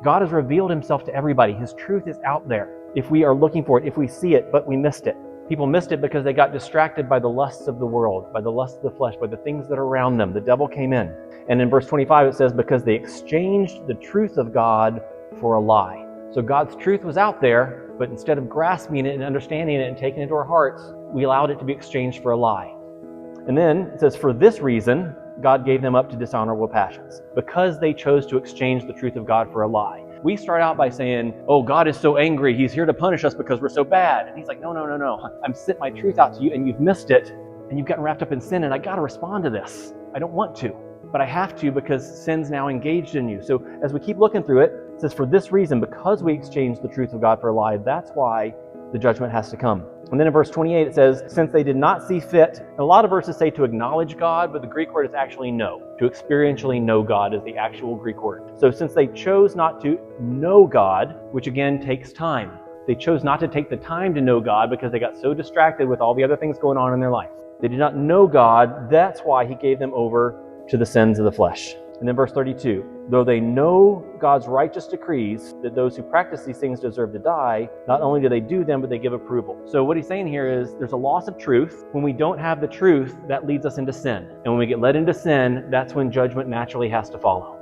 God has revealed himself to everybody. His truth is out there. If we are looking for it, if we see it, but we missed it. People missed it because they got distracted by the lusts of the world, by the lusts of the flesh, by the things that are around them. The devil came in. And in verse 25 it says, because they exchanged the truth of God for a lie. So God's truth was out there, but instead of grasping it and understanding it and taking it into our hearts, we allowed it to be exchanged for a lie. And then it says, for this reason, God gave them up to dishonorable passions, because they chose to exchange the truth of God for a lie. We start out by saying, oh, God is so angry. He's here to punish us because we're so bad. And he's like, no. I'm sending my truth out to you and you've missed it. And you've gotten wrapped up in sin and I got to respond to this. I don't want to, but I have to because sin's now engaged in you. So as we keep looking through it, it says, for this reason, because we exchanged the truth of God for a lie, that's why the judgment has to come. And then in verse 28 it says, since they did not see fit, a lot of verses say to acknowledge God, but the Greek word is actually know. To experientially know God is the actual Greek word. So since they chose not to know God, which again takes time, they chose not to take the time to know God because they got so distracted with all the other things going on in their life. They did not know God, that's why he gave them over to the sins of the flesh. And then verse 32, though they know God's righteous decrees that those who practice these things deserve to die, not only do they do them, but they give approval. So what he's saying here is there's a loss of truth. When we don't have the truth, that leads us into sin. And when we get led into sin, that's when judgment naturally has to follow.